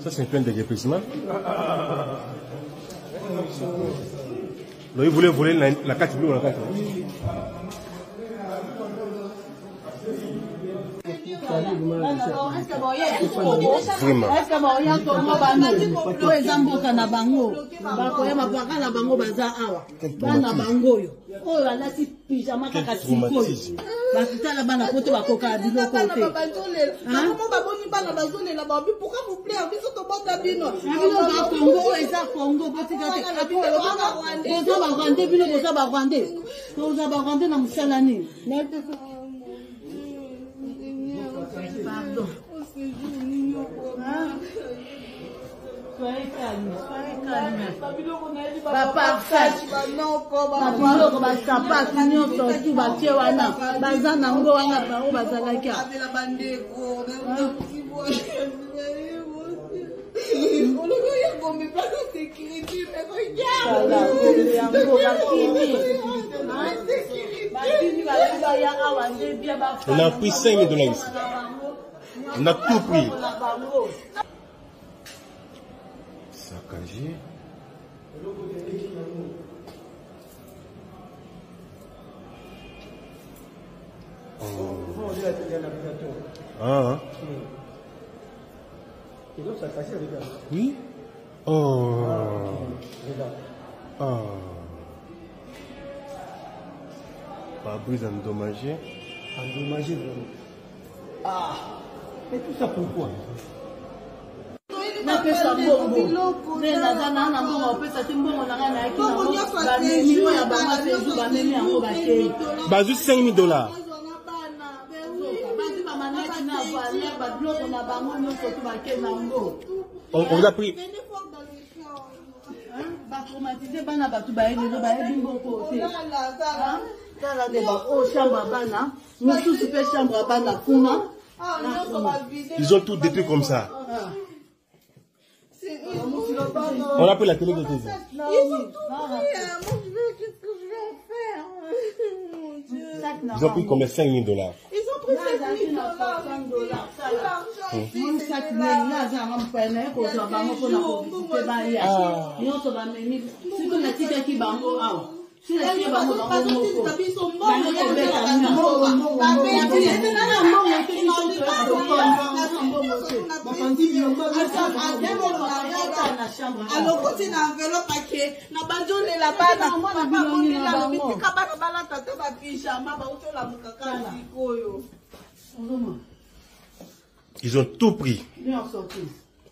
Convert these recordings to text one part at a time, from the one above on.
Ça, c'est un plan de déguerpissement. Donc, il voulait voler la carte bleue ou la carte. Pardon. Soyez calme, soyez calme. Papa, on a pris 5 000 $ ici. On a tout pris. Saccagé. Ah. Oui. Oh. Ah. Pare-brise endommagé. Endommagé vraiment. Ah. Mais tout ça pourquoi? Bazou 5 000 $. On vous a pris. Ils ont tout détruit comme ça. On a pris la télé de tes yeux. Ils ont pris combien? 5 000 $. Ils ont pris 5 000 Ils ont tout pris.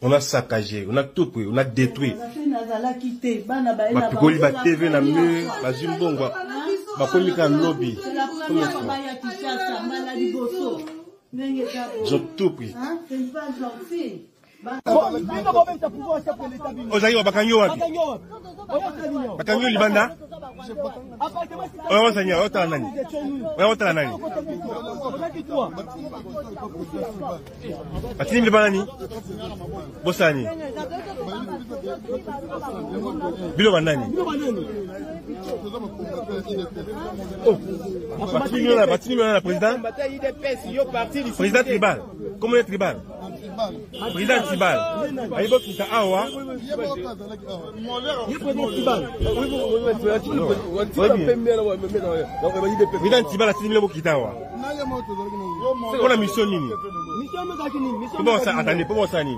On a saccagé, on a tout pris, on a détruit. Ils ont tout pris. Ozaïwa Bakanyo wapi? Bakanyo libanda? Oya wata nani? Oya wata nani? Atini libanda ni? Bosani? Bilo bandani? Batini la président? Président tribal. Comment est tribal? Président tribal. Aïbo Kita Awa. Président tribal a signé le Kita Awa. C'est quoi la mission Nini? Comment ça? Attendez, comment ça Nini?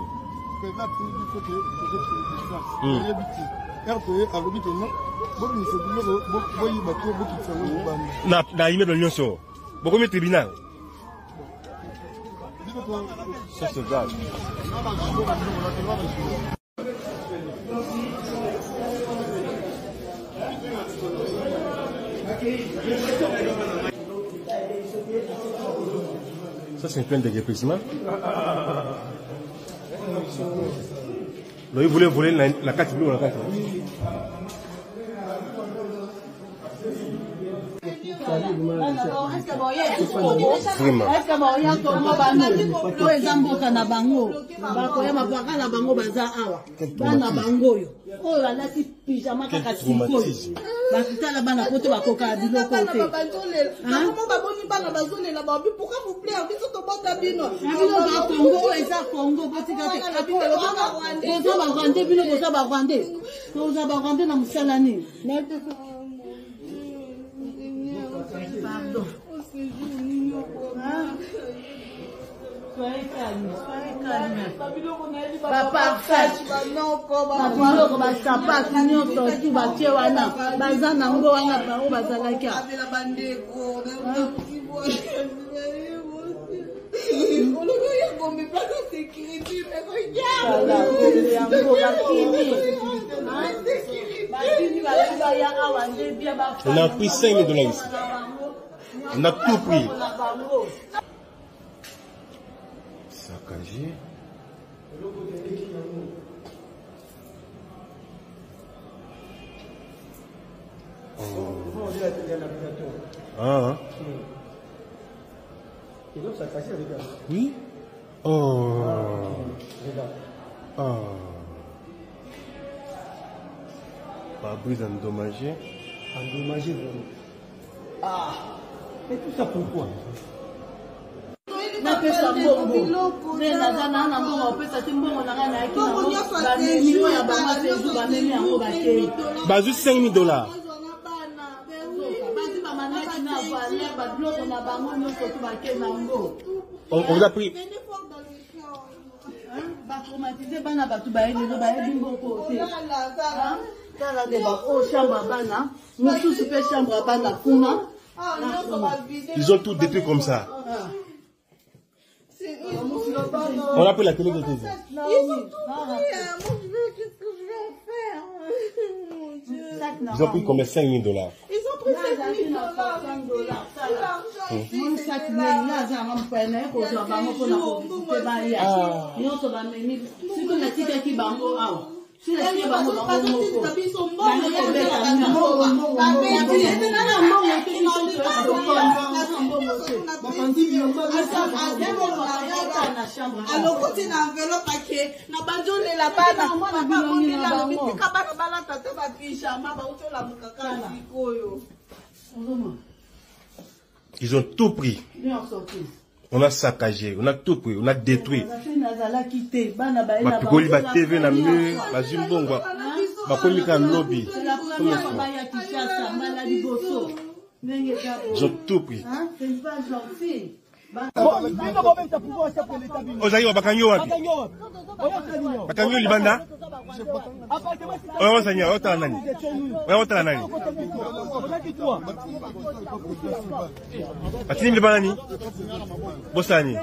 Na ime de l'Union. Beaucoup de tribunal. Ça c'est grave. Ça c'est un plan de déguerpissement. Donc, il voulait voler la carte bleue ou la carte. Pardon. Soyez calme. Papa, On a pris 5 000 $ ici. On a tout pris. Saccagé. Ah. Oui. Oh. Ah. Pare-brise endommagé. Endommagé vraiment. Ah. Et tout ça pourquoi? Bazu 5 000 $. On vous a pris. Ils ont tout détruit comme ça. On a pris la télé de tes yeux. Ils ont tout pris. Qu'est-ce que je vais en faire? Ils ont pris combien? 5 000 $. Ils ont pris 5 000 $. Ils ont tout pris. On a saccagé, on a tout pris, on a détruit. Ils ont tout pris. Ozaïwa bakanyo wapi? Bakanyo libanda? Oya wasanya, otala nani? Oya otala nani? Atini libanda ni? Bosani?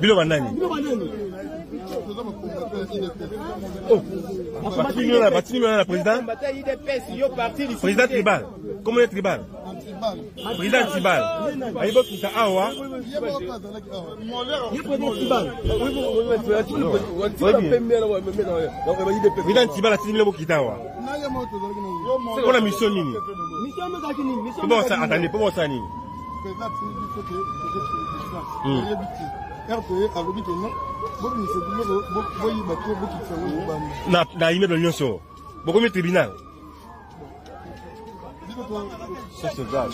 Bilo bandani? Oh, batini la président? Président tribal. Comment est tribal? Président tribal. Aïbo kita awa. Président tribal a tini kita awa. C'est quoi la mission nini? Comment ça attendez? Comment ça nini? Na ime de l'Union sur. Beaucoup de tribunal. Ça c'est grave.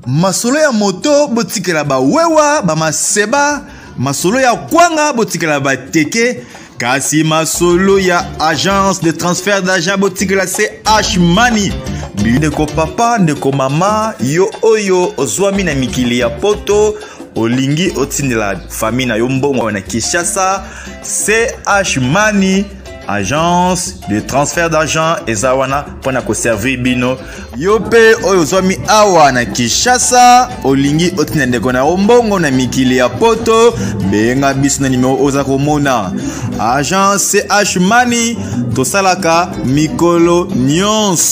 Masolo ya moto botikela ba wewa ba maseba, masolo ya kwanga botikela ba teke, kasi masolo ya agence de transfert d'argent botikela CH Money. Ndeko papa, ndeko mama, yo oyo ozwami na mikili ya poto, olingi otindela famille na yo mbongo na Kinshasa, CH Money, agence de transfert d'argent ezawana pona ko servir bino. Yo pe oyo ozwami awa na Kinshasa, olingi otindela ndeko na mbongo na mikili ya poto, benga biso na numéro oza komona. Agence CH Money, tosalaka mikolo nyonso.